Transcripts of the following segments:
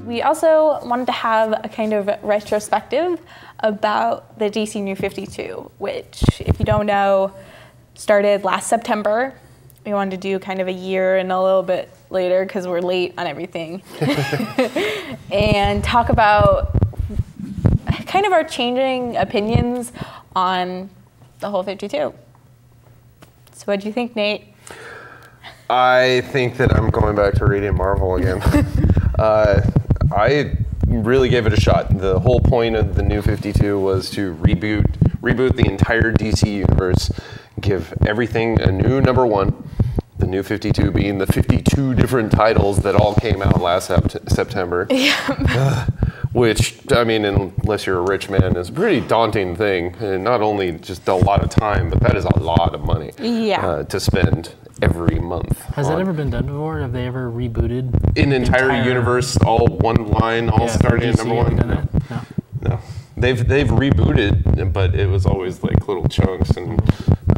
We also wanted to have a kind of retrospective about the DC New 52, which, if you don't know, started last September. We wanted to do kind of a year and a little bit later because we're late on everything. And talk about kind of our changing opinions on the whole 52. So what do you think, Nate? I think that I'm going back to reading Marvel again. I really gave it a shot. The whole point of the New 52 was to reboot the entire DC universe, give everything a new number one. The New 52 being the 52 different titles that all came out last September. Yeah. Which, I mean, unless you're a rich man, is a pretty daunting thing. And not only just a lot of time, but that is a lot of money to spend every month. Has that ever been done before? Have they ever rebooted an entire universe, all one line, all starting at number one? No. They've rebooted, but it was always like little chunks, and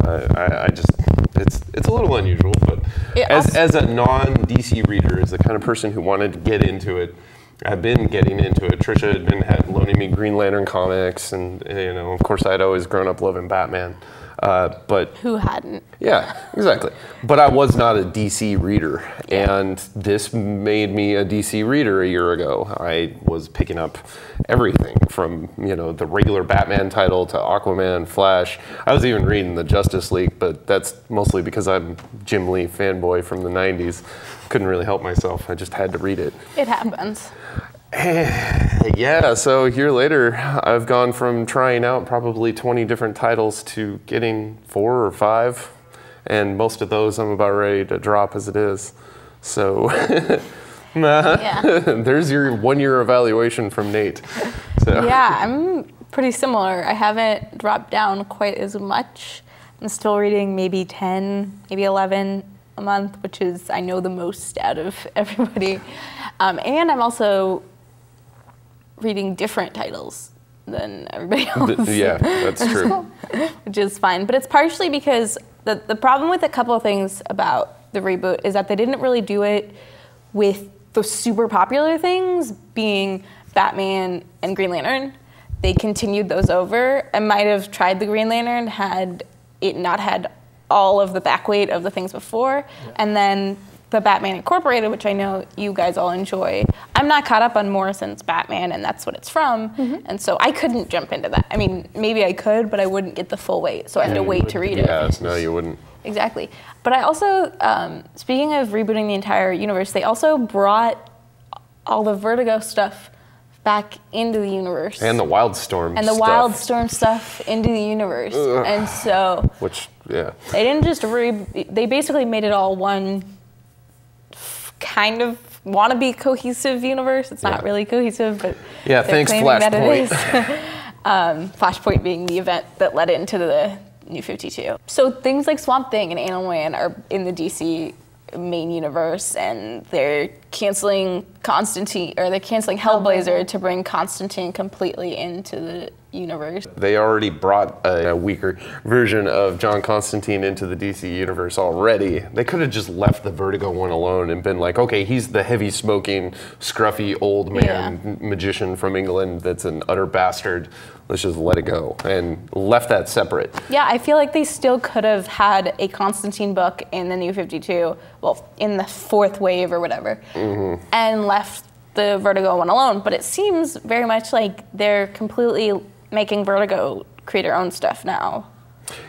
I just it's a little unusual. But as a non-DC reader, as the kind of person who wanted to get into it, I've been getting into it. Trisha had been loaning me Green Lantern comics, and of course, I'd always grown up loving Batman. But who hadn't? Yeah, exactly. But I was not a DC reader, and this made me a DC reader a year ago. I was picking up everything from the regular Batman title to Aquaman, Flash. I was even reading the Justice League, but that's mostly because I'm Jim Lee fanboy from the '90s. Couldn't really help myself. I just had to read it. It happens. Yeah, so a year later, I've gone from trying out probably 20 different titles to getting 4 or 5, and most of those I'm about ready to drop as it is. So there's your 1-year evaluation from Nate. So. Yeah, I'm pretty similar. I haven't dropped down quite as much. I'm still reading maybe 10, maybe 11 a month, which is, I know, the most out of everybody. And I'm also reading different titles than everybody else. Yeah, that's true. Which is fine. But it's partially because the problem with a couple of things about the reboot is that they didn't really do it with the super popular things being Batman and Green Lantern. They continued those over. I might have tried the Green Lantern had it not had all of the back weight of the things before. Yeah. And then the Batman Incorporated, which I know you guys all enjoy. I'm not caught up on Morrison's Batman, and that's what it's from. Mm-hmm. And so I couldn't jump into that. I mean, maybe I could, but I wouldn't get the full weight. So I had to wait to read it. Yes, no, you wouldn't. Exactly. But I also, speaking of rebooting the entire universe, they also brought all the Vertigo stuff back into the universe. And the Wildstorm and the stuff. Wildstorm stuff into the universe. Ugh. And so... Which, yeah. They didn't just they basically made it all one kind of wannabe cohesive universe. It's not really cohesive, but yeah, thanks Flashpoint. Flashpoint being the event that led into the New 52. So things like Swamp Thing and Animal Man are in the DC main universe, and they're canceling Hellblazer to bring Constantine completely into the universe. They already brought a weaker version of John Constantine into the DC universe already. They could have just left the Vertigo one alone and been like, okay, he's the heavy smoking, scruffy old man magician from England that's an utter bastard. Let's just let it go, and left that separate. Yeah, I feel like they still could have had a Constantine book in the New 52, well, in the 4th wave or whatever, and left the Vertigo one alone. But it seems very much like they're completely making Vertigo create their own stuff now.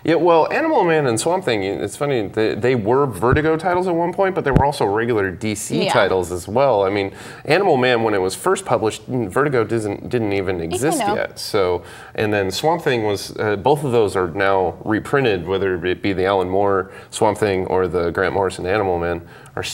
Yeah, well, Animal Man and Swamp Thing, it's funny, they were Vertigo titles at one point, but they were also regular DC titles as well. I mean, Animal Man, when it was first published, Vertigo didn't even exist yet. So, and then Swamp Thing was, both of those are now reprinted, whether it be the Alan Moore Swamp Thing or the Grant Morrison Animal Man,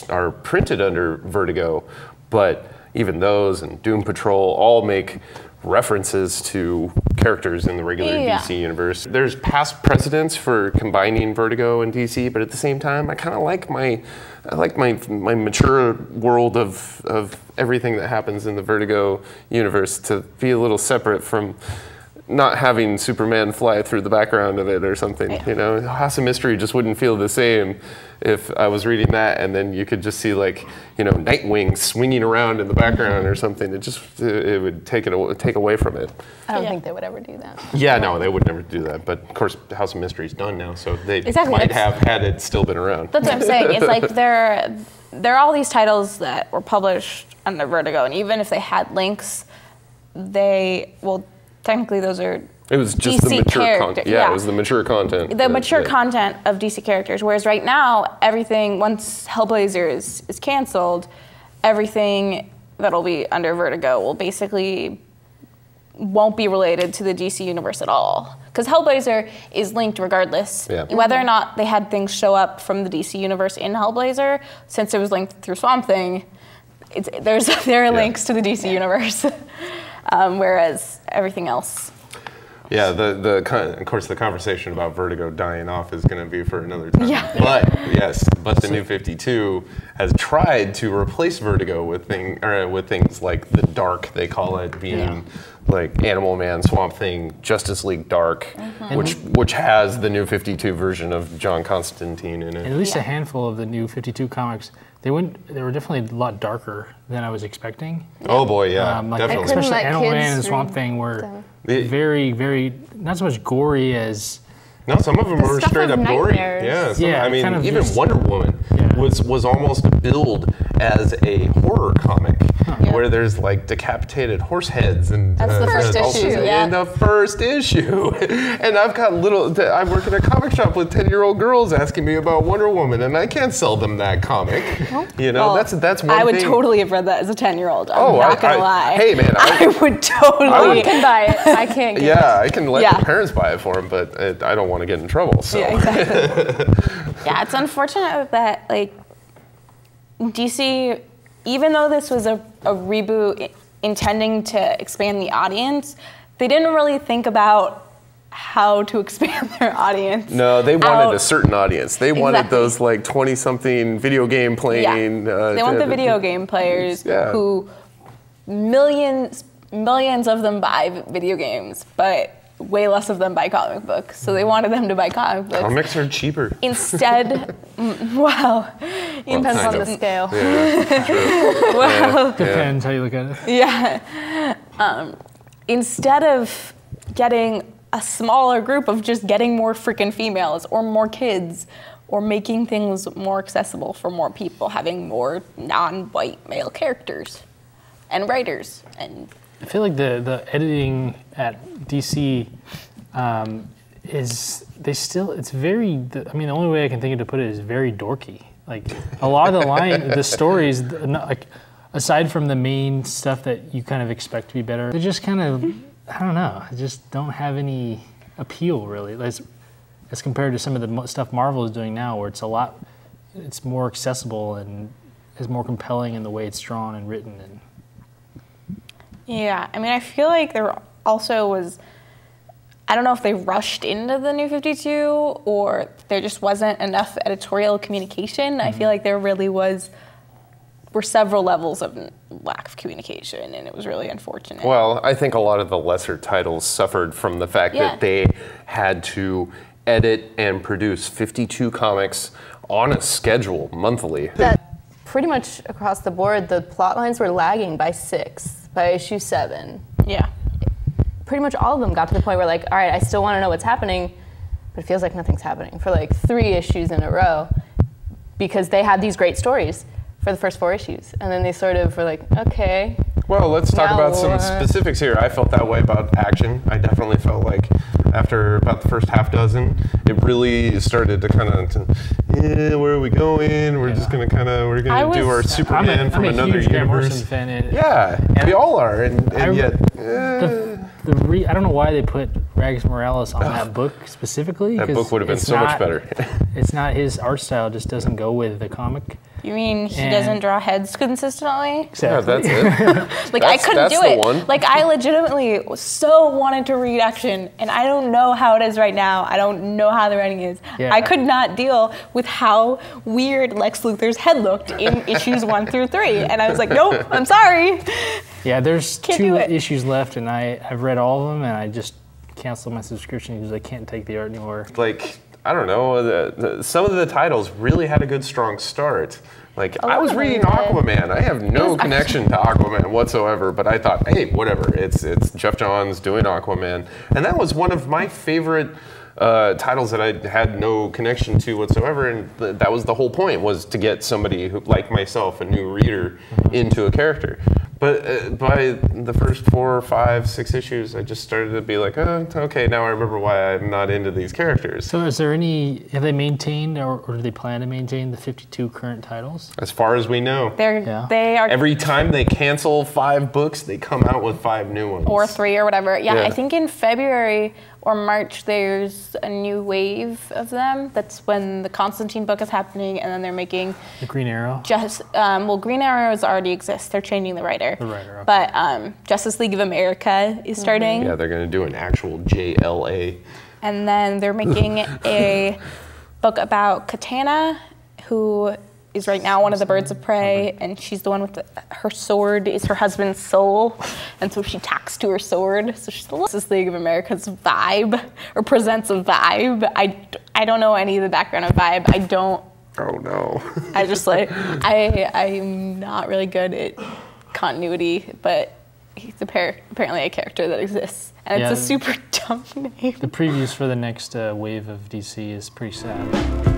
are printed under Vertigo. But even those and Doom Patrol all make references to characters in the regular DC universe. There's past precedents for combining Vertigo and DC, but at the same time, I kind of like my mature world of everything that happens in the Vertigo universe to be a little separate from not having Superman fly through the background of it or something. You know, House of Mystery just wouldn't feel the same if I was reading that, and then you could just see like, you know, Nightwing swinging around in the background or something. It would take away from it. I don't think they would ever do that. Yeah, no, they would never do that. But of course, House of Mystery's done now, so they Exactly. might have had it still been around. That's what I'm saying. It's like there are all these titles that were published under Vertigo, and even if they had links, technically those are It was just DC the mature character- content. yeah. It was the mature content. the mature content of DC characters. Whereas right now, everything, once Hellblazer is canceled, everything that'll be under Vertigo won't be related to the DC universe at all. Because Hellblazer is linked regardless. Yeah. Whether or not they had things show up from the DC universe in Hellblazer, since it was linked through Swamp Thing, there are links to the DC universe. Whereas everything else. Yeah, of course the conversation about Vertigo dying off is going to be for another time. Yeah. But the New 52 has tried to replace Vertigo with things like the Dark, they call it, being like Animal Man, Swamp Thing, Justice League Dark, which has the New 52 version of John Constantine in it. At least a handful of the New 52 comics, they were definitely a lot darker than I was expecting. Oh boy, yeah, definitely. Especially let Animal Man and kids Swamp read Thing were them. very, very, not so much gory as... No, some of them were stuff straight of up gory. nightmares. Yeah, Yeah, I mean, kind of even just- Wonder Woman was almost billed as a horror comic, where there's like decapitated horse heads and That's the first issue, yeah. in the first issue. And I've got I work in a comic shop with 10-year-old girls asking me about Wonder Woman, and I can't sell them that comic. You know, Well, that's one I would thing. totally have read that as a 10-year-old. I'm Oh, not going to I- lie. hey, man, I would totally. I can buy it. I can't get it. Yeah, I can let Yeah. the parents buy it for them, but I don't want to get in trouble. So. Yeah, exactly. Yeah, it's unfortunate that like DC, even though this was a reboot intending to expand the audience, they didn't really think about how to expand their audience. No, they wanted a certain audience. They wanted Exactly. those like 20-something video game playing. They want the video game players who millions of them buy video games, but way less of them buy comic books. So they wanted them to buy comic books. Comics are cheaper. Instead, Depends kind on of. the scale. Yeah, true. Depends how you look at it. yeah. Instead of getting a smaller group of just getting more freaking females or more kids or making things more accessible for more people, having more non-white male characters and writers. And I feel like the editing at DC it's very, I mean, the only way I can think of to put it is very dorky. Like a lot of the stories, like aside from the main stuff that you kind of expect to be better, they're just kind of, I don't know, they just don't have any appeal really, as compared to some of the stuff Marvel is doing now, where it's more accessible and is more compelling in the way it's drawn and written. And yeah, I mean, I feel like there also was, I don't know if they rushed into the New 52 or there just wasn't enough editorial communication. I feel like there really were several levels of lack of communication, and it was really unfortunate. Well, I think a lot of the lesser titles suffered from the fact that they had to edit and produce 52 comics on a schedule monthly. That pretty much across the board, the plot lines were lagging by issue 7. Yeah. Pretty much all of them got to the point where like, all right, I still want to know what's happening, but it feels like nothing's happening for like 3 issues in a row because they had these great stories for the first 4 issues. And then they sort of were like, okay. Well, let's talk Now about some what? specifics here. I felt that way about Action. I definitely felt like after about the first half dozen, it really started to kind of, where are we going? We're just going to we're going to do our Superman from another huge Grant universe. Morrison fan. Yeah, we all are, and yet. I don't know why they put Rags Morales on that book specifically. That 'cause book would have been it's so much not- better. It's not his art style; just doesn't go with the comic. You mean he And- doesn't draw heads consistently? Yeah, that's it. Like, I That's- couldn't that's do the it. one. Like, I legitimately so wanted to read Action, and I don't know how it is right now. I don't know how the writing is. Yeah. I could not deal with how weird Lex Luthor's head looked in issues 1 through 3. And I was like, nope, I'm sorry. Yeah, there's Can't 2 do it. issues left, and I've read all of them, and I just cancel my subscription because I can't take the art anymore. Like, I don't know, some of the titles really had a good, strong start. Like, I was reading Aquaman. I have no connection to Aquaman whatsoever, but I thought, hey, whatever. It's Jeff Johns doing Aquaman. And that was one of my favorite titles that I had no connection to whatsoever. And that was the whole point, was to get somebody who, like myself, a new reader, into a character. But by the first 4, 5, 6 issues, I just started to be like, oh, okay, now I remember why I'm not into these characters. So is there any, have they maintained or do they plan to maintain the 52 current titles? As far as we know. They are. Every time they cancel 5 books, they come out with 5 new ones. Or 3 or whatever. Yeah, I think in February or March, there's a new wave of them. That's when the Constantine book is happening, and then they're making The Green Arrow? well, Green Arrows already exists. They're changing the writer. The writer, okay. But Justice League of America is starting. Yeah, they're going to do an actual JLA. And then they're making a book about Katana, who is right now one of the birds of prey, and she's the one with her sword is her husband's soul, and so she tacks to her sword. So she's the Justice League of America's Vibe, or presents a Vibe. I don't know any of the background of Vibe. I don't. Oh no. I just like, I'm not really good at continuity, but he's apparently a character that exists. And it's a super dumb name. The previews for the next wave of DC is pretty sad.